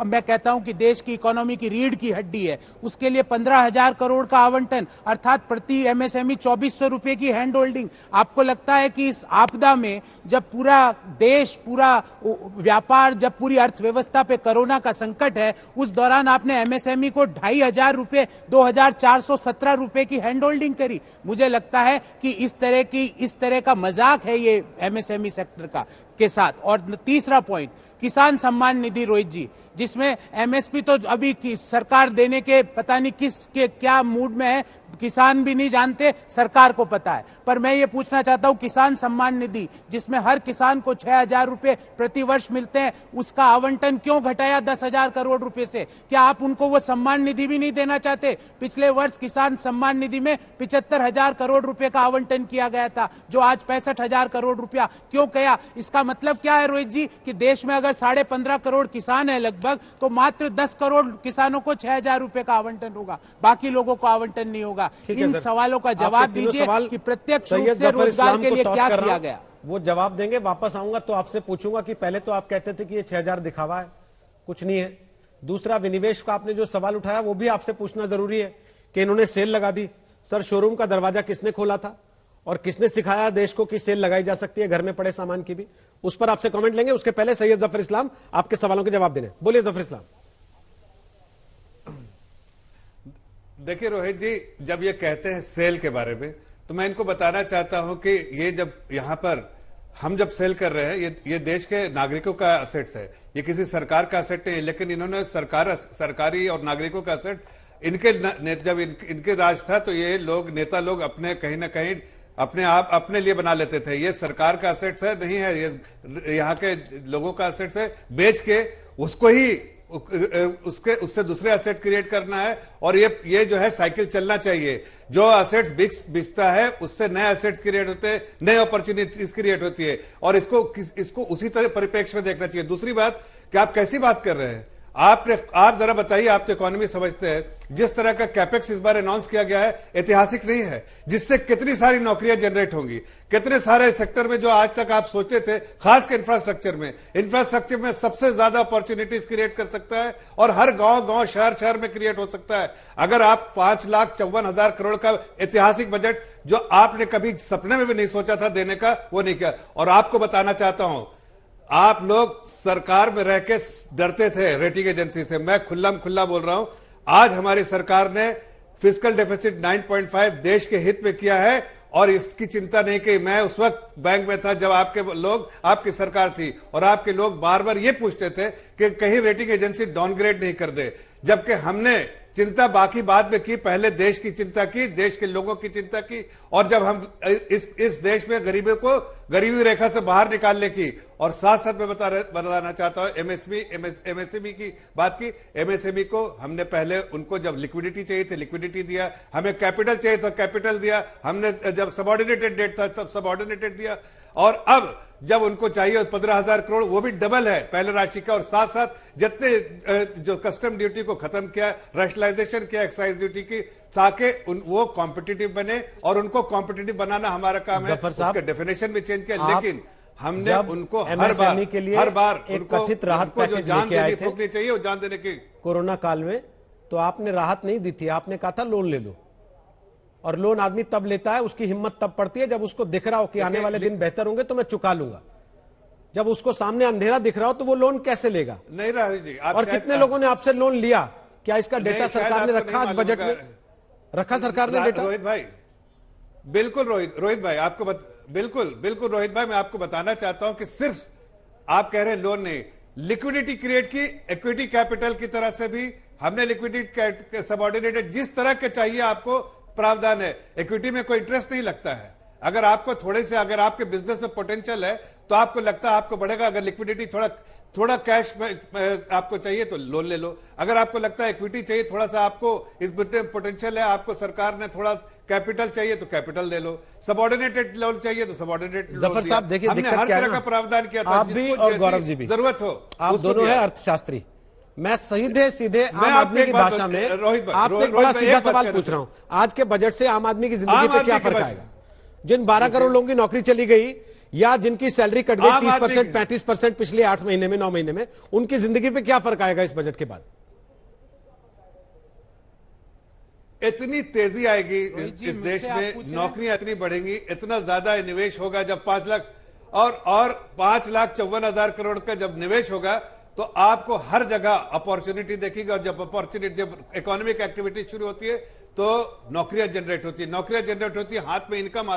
मैं कहता हूं कि देश की इकोनॉमी की रीढ़ की हड्डी है, उसके लिए 15,000 करोड़ का आवंटन, अर्थात प्रति MSME 2400 रुपए की हैंड होल्डिंग। आपको लगता है कि इस आपदा में जब पूरा देश, पूरा व्यापार, जब पूरी अर्थव्यवस्था पे कोरोना का संकट है, उस दौरान आपने MSME को 2,500 रुपए, 2,417 रुपए की हैंड होल्डिंग करी? मुझे लगता है कि इस तरह का मजाक है ये MSME सेक्टर का के साथ। और तीसरा पॉइंट, किसान सम्मान निधि रोहित जी, जिसमें MSP तो अभी की सरकार देने के पता नहीं किस के क्या मूड में है, किसान भी नहीं जानते, सरकार को पता है। पर मैं ये पूछना चाहता हूं, किसान सम्मान निधि जिसमें हर किसान को 6,000 रुपए प्रति वर्ष मिलते हैं, उसका आवंटन क्यों घटाया 10,000 करोड़ रुपए से? क्या आप उनको वो सम्मान निधि भी नहीं देना चाहते? पिछले वर्ष किसान सम्मान निधि में 75,000 करोड़ रुपए का आवंटन किया गया था, जो आज 65,000 करोड़ रुपया क्यों किया? इसका मतलब क्या है रोहित जी कि देश में अगर 15.5 करोड़ किसान है लगभग, तो मात्र 10 करोड़ किसानों को 6,000 रुपए का आवंटन होगा, बाकी लोगों को आवंटन नहीं होगा। इन सवालों का जवाब दीजिए कि प्रत्यक्ष रूप से रोजगार के लिए क्या किया गया। वो जवाब देंगे। वापस आऊंगा तो आपसे पूछूंगा कि पहले तो आप कहते थे कि ये 6,000 दिखावा है, कुछ नहीं है। दूसरा, विनिवेश का आपने जो सवाल उठाया वो भी आपसे पूछना जरूरी है कि इन्होंने सेल लगा दी। सर, शोरूम का दरवाजा किसने खोला था और किसने सिखाया देश को कि सेल लगाई जा सकती है घर में पड़े सामान की भी? उस पर आपसे कमेंट लेंगे। उसके पहले सैयद जफर इस्लाम आपके सवालों के जवाब देने। बोलिए जफर इस्लाम। देखिए रोहित जी, जब ये कहते हैं सेल के बारे में, तो मैं इनको बताना चाहता हूं कि ये जब यहां पर हम जब सेल कर रहे हैं, ये देश के नागरिकों का असेट्स है, ये किसी सरकार का असेट नहीं है। लेकिन इन्होंने सरकारी और नागरिकों का असेट जब इनके राज था तो ये लोग, नेता लोग अपने कहीं ना कहीं अपने लिए बना लेते थे। ये सरकार का असेट्स है नहीं है, ये यहाँ के लोगों का असेट्स है। बेच के उसको ही उससे दूसरे असेट क्रिएट करना है। और ये जो है साइकिल चलना चाहिए। जो असेट्स बिकता है उससे नए असेट्स क्रिएट होते हैं, नए अपॉर्चुनिटीज क्रिएट होती है। और इसको उसी तरह परिप्रेक्ष्य में देखना चाहिए। दूसरी बात कि आप कैसी बात कर रहे हैं, आप जरा बताइए, आप तो इकोनॉमी समझते हैं। जिस तरह का कैपेक्स इस बार अनाउंस किया गया है, ऐतिहासिक नहीं है, जिससे कितनी सारी नौकरियां जनरेट होंगी, कितने सारे सेक्टर में जो आज तक आप सोचे थे, खासकर इंफ्रास्ट्रक्चर में सबसे ज्यादा अपॉर्चुनिटीज क्रिएट कर सकता है। और हर गांव शहर में क्रिएट हो सकता है। अगर आप 5,54,000 करोड़ का ऐतिहासिक बजट, जो आपने कभी सपने में भी नहीं सोचा था देने का, वो नहीं किया। और आपको बताना चाहता हूं, आप लोग सरकार में रह के डरते थे रेटिंग एजेंसी से। मैं खुल्ला बोल रहा हूं, आज हमारी सरकार ने फिस्कल डेफिसिट 9.5 देश के हित में किया है और इसकी चिंता नहीं की। मैं उस वक्त बैंक में था जब आपकी सरकार थी और आपके लोग बार बार ये पूछते थे कि कहीं रेटिंग एजेंसी डाउनग्रेड नहीं कर दे। जबकि हमने चिंता बाकी बाद में की, पहले देश की चिंता की, देश के लोगों की चिंता की। और जब हम इस देश में गरीबों को गरीबी रेखा से बाहर निकालने की, और साथ मैं बताना चाहता हूं एमएसएमई की बात की। एमएसएमई को हमने पहले, उनको जब लिक्विडिटी चाहिए थी लिक्विडिटी दिया, हमें कैपिटल चाहिए था कैपिटल दिया, हमने जब सबऑर्डिनेटेड डेट था तब सबऑर्डिनेटेड दिया। और अब जब उनको चाहिए 15,000 करोड़, वो भी डबल है पहले राशि का। और साथ साथ जितने जो कस्टम ड्यूटी को खत्म किया, रैशनलाइजेशन किया एक्साइज ड्यूटी की, ताकि वो कॉम्पिटिटिव बने। और उनको कॉम्पिटिटिव बनाना हमारा काम है। उसका डेफिनेशन भी चेंज किया, लेकिन हमने उनको हर बार एक कथित राहत पैकेज जान देनी चाहिए, वो जान देने की। कोरोना काल में तो आपने राहत नहीं दी थी, आपने कहा था लोन ले लो। और लोन आदमी तब लेता है, उसकी हिम्मत तब पड़ती है जब उसको दिख रहा हो कि आने वाले दिन बेहतर होंगे तो मैं चुका लूंगा। जब उसको सामने अंधेरा दिख रहा हो तो वो लोन कैसे लेगा? नहीं राहुल जी, और कितने लोगों ने आपसे लोन लिया? क्या इसका डेटा सरकार ने रखा? आज बजट में रखा सरकार ने डेटा? रोहित भाई, बिल्कुल रोहित भाई, आपको बिल्कुल रोहित भाई, मैं आपको बताना चाहता हूं कि सिर्फ आप कह रहे हैं लोन नहीं, लिक्विडिटी क्रिएट की, इक्विटी कैपिटल की तरह से भी हमने लिक्विडिटी सबऑर्डिनेटेड जिस तरह के चाहिए आपको प्रावधान है। इक्विटी में कोई इंटरेस्ट नहीं लगता है। अगर आपको अगर आपके बिजनेस में पोटेंशियल है तो आपको लगता है आपको बढ़ेगा। अगर लिक्विडिटी थोड़ा कैश में आपको चाहिए तो लोन ले लो। अगर आपको लगता है इक्विटी चाहिए, थोड़ा सा आपको इस बिजनेस में पोटेंशियल है, आपको सरकार ने थोड़ा कैपिटल चाहिए तो कैपिटल दे लो, सबऑर्डिनेटेड लोन चाहिए तो सबऑर्डिनेटेड। जफर साहब देखिए, हमने हर तरह का प्रावधान किया था। आप भी और गौरव जी भी जरूरत हो, आप दोनों है अर्थशास्त्री। मैं सीधे आम आदमी की भाषा में आपसे एक बड़ा सीधा सवाल पूछ रहा हूं। आज के बजट से आम आदमी की जिंदगी पे क्या फर्क आएगा? जिन 12 करोड़ लोगों की नौकरी चली गई या जिनकी सैलरी कट गई 30%, 35% पिछले 8 महीने में, 9 महीने में, उनकी जिंदगी पे क्या फर्क आएगा इस बजट के बाद? इतनी तेजी आएगी इस देश में, नौकरियां इतनी बढ़ेंगी, इतना ज्यादा निवेश होगा। जब 5 लाख और 5,54,000 करोड़ का जब निवेश होगा तो आपको हर जगह अपॉर्चुनिटी देखेगी। और जब इकोनॉमिक एक्टिविटी शुरू होती है तो नौकरियां जनरेट होती है, हाथ में इनकम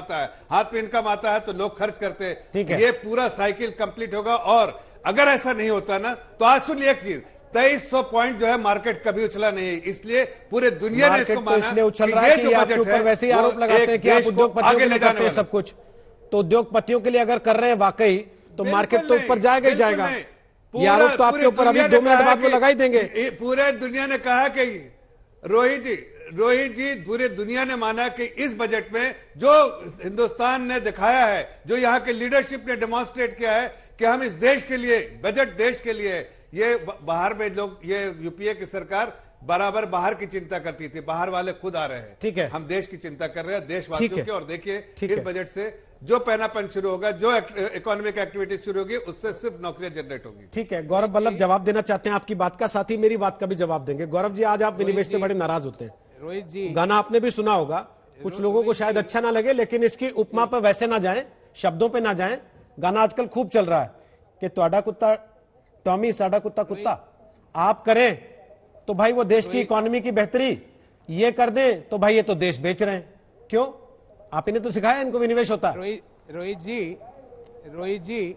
आता है तो लोग खर्च करते हैं। ये पूरा साइकिल कंप्लीट होगा। और अगर ऐसा नहीं होता ना, तो आज सुनिए एक चीज, 2300 पॉइंट जो है मार्केट कभी उछला नहीं, इसलिए पूरे दुनिया ने इसको मार्केट तो माना इसलिए उछल रहा है कि आपके ऊपर वैसे ही आरोप लगाते हैं कि आप उद्योगपतियों के लिए करते हैं सब कुछ। तो उद्योगपतियों के लिए अगर कर रहे हैं वाकई, तो मार्केट तो ऊपर जाएगा ही जाएगा। ये आरोप तो आपके ऊपर अभी 2 मिनट बाद वो लगा ही देंगे। पूरे दुनिया ने कहा कि रोहित जी पूरे दुनिया ने माना कि इस बजट में जो हिंदुस्तान ने दिखाया है, जो यहाँ के लीडरशिप ने डेमोन्स्ट्रेट किया है कि हम इस देश के लिए, बजट देश के लिए, ये बाहर में लोग, ये यूपीए की सरकार बराबर बाहर की चिंता करती थी, बाहर वाले खुद आ रहे हैं। ठीक है, हम देश की चिंता कर रहे हैं, देशवासियों की। और देखिए इस बजट से जो पैनापन शुरू होगा, जो इकोनॉमिक एक्टिविटी शुरू होगी, उससे सिर्फ नौकरियां जनरेट होगी। ठीक है, गौरव वल्लभ जवाब देना चाहते हैं आपकी बात का, साथ ही मेरी बात का भी जवाब देंगे। गौरव जी, आज आप विनिवेश से बड़े नाराज होते हैं। रोहित जी, गाना आपने भी सुना होगा, कुछ लोगों को शायद अच्छा ना लगे, लेकिन इसकी उपमा पर वैसे ना जाएं, शब्दों पे ना जाएं। गाना आजकल खूब चल रहा है कि ਤੁਹਾਡਾ कुत्ता टॉमी, साडा कुत्ता कुत्ता। आप करें तो भाई वो देश की इकोनॉमी की बेहतरी, ये कर दें तो भाई ये तो देश बेच रहे हैं। क्यों? आप इन्हें तो सिखाया इनको विनिवेश होता है। रोहित जी,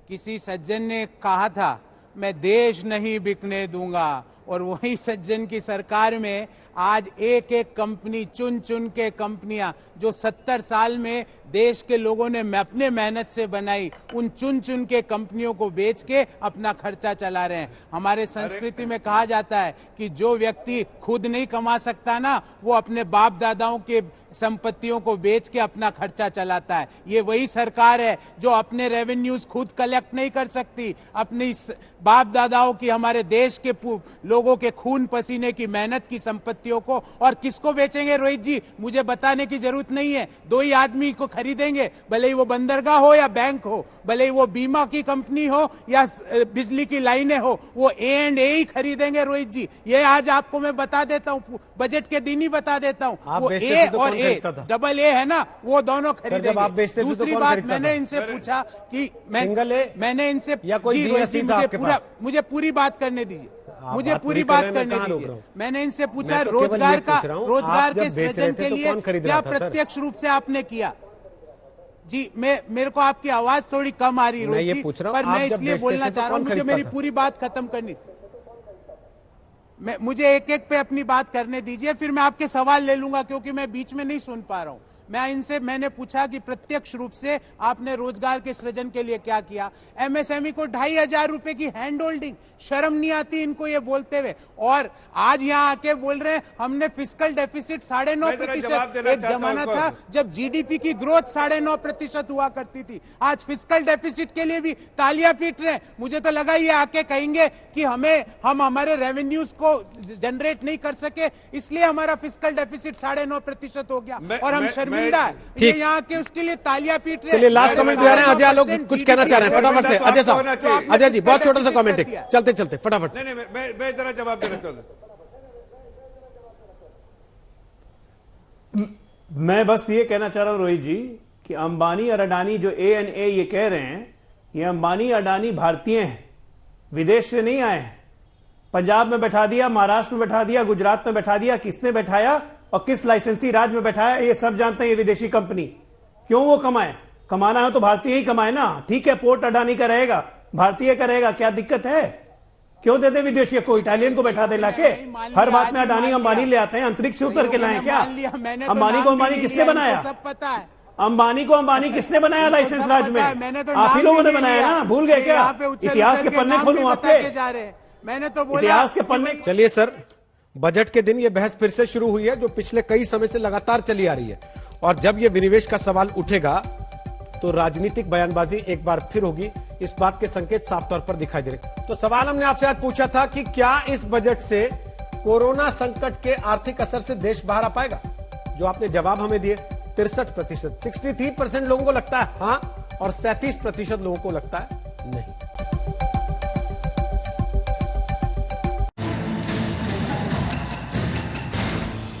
किसी सज्जन ने कहा था मैं देश नहीं बिकने दूंगा, और वही सज्जन की सरकार में आज एक एक कंपनी, चुन चुन के कंपनियां जो 70 साल में देश के लोगों ने अपने मेहनत से बनाई, उन चुन चुन के कंपनियों को बेच के अपना खर्चा चला रहे हैं। हमारे संस्कृति में कहा जाता है कि जो व्यक्ति खुद नहीं कमा सकता ना, वो अपने बाप दादाओं के संपत्तियों को बेच के अपना खर्चा चलाता है। ये वही सरकार है जो अपने रेवेन्यूज खुद कलेक्ट नहीं कर सकती, अपनी बाप दादाओं की, हमारे देश के लोगों के खून पसीने की मेहनत की संपत्तियों को। और किसको बेचेंगे रोहित जी? मुझे बताने की जरूरत नहीं है। 2 ही आदमी को खरीदेंगे, भले ही वो बंदरगाह हो या बैंक हो, भले ही वो बीमा की कंपनी हो या बिजली की लाइनें हो, वो A&A ही खरीदेंगे रोहित जी। ये आज आपको मैं बता देता हूँ, बजट के दिन ही बता देता हूँ। वो A और डबल ए है ना, वो दोनों खरीदेंगे। दूसरी बात, मैंने इनसे पूछा कि मैंने इनसे, मुझे पूरी बात करने दीजिए, मुझे पूरी बात करने दीजिए। मैंने इनसे पूछा रोजगार के सृजन के लिए क्या प्रत्यक्ष रूप से आपने किया? जी, मेरे को आपकी आवाज थोड़ी कम आ रही है, पर मैं इसलिए बोलना चाह रहा हूँ, मुझे मेरी पूरी बात खत्म करनी, मुझे एक एक पे अपनी बात करने दीजिए, फिर मैं आपके सवाल ले लूंगा, क्योंकि मैं बीच में नहीं सुन पा रहा हूं। मैंने पूछा कि प्रत्यक्ष रूप से आपने रोजगार के सृजन के लिए क्या किया? एमएसएमई को 2,500 रुपए की हैंड होल्डिंग, शर्म नहीं आती इनको ये बोलते हुए? और आज यहाँ आके बोल रहे हैं हमने फिस्कल डेफिसिट 9.5%। एक जमाना था जब जीडीपी की ग्रोथ 9.5% हुआ करती थी। आज फिस्कल डेफिसिट के लिए भी तालियां पीट रहे हैं। मुझे तो लगा ये आके कहेंगे कि हम हमारे रेवेन्यूज को जनरेट नहीं कर सके, इसलिए हमारा फिस्कल डेफिसिट 9.5% हो गया और हम शर्मिंदा है। ये यहाँ के उसके लिए तालियां पीट रहे हैं। लास्ट कमेंट दे रहे हैं। अजय लोग कुछ कहना चाह रहे हैं, फटाफट से अजय साहब। अजय जी, बहुत छोटा सा कमेंट है, चलते फटाफट से। मैं जरा जवाब देना चाहता हूं। मैं बस ये कहना चाह रहा हूं रोहित जी कि अंबानी और अडानी जो A&A ये कह रहे हैं, ये अंबानी अडानी भारतीय हैं, विदेश से नहीं आए हैं। पंजाब में बैठा दिया, महाराष्ट्र में बैठा दिया, गुजरात में बैठा दिया, किसने बैठाया और किस लाइसेंसी राज्य में बैठाया ये सब जानते हैं। ये विदेशी कंपनी क्यों वो कमाए? कमाना है तो भारतीय ही कमाए ना। ठीक है, पोर्ट अडानी का रहेगा, भारतीय का रहेगा, क्या दिक्कत है? क्यों देते विदेशी को? इटालियन को बैठा दे लाके? हर बात में अडानी अंबानी ले आते हैं। अंतरिक्ष से उतर के लाए क्या? अंबानी को अंबानी किसने बनाया? सब पता है। अंबानी को अंबानी किसने बनाया लाइसेंस राज्य में? आप ही लोगों ने बनाया ना, भूल गए क्या? इतिहास के पन्ने खोलूं आपके? मैंने तो बोला इतिहास के पन्ने। चलिए सर, बजट के दिन ये बहस फिर से शुरू हुई है जो पिछले कई समय से लगातार चली आ रही है, और जब ये विनिवेश का सवाल उठेगा तो राजनीतिक बयानबाजी एक बार फिर होगी। इस बात के संकेत साफ तौर पर दिखाई दे रहे। तो सवाल हमने आपसे आज पूछा था कि क्या इस बजट से कोरोना संकट के आर्थिक असर से देश बाहर आ पाएगा? जो आपने जवाब हमें दिए 63%, 63% लोगों को लगता है हाँ, और 37% लोगों को लगता है नहीं।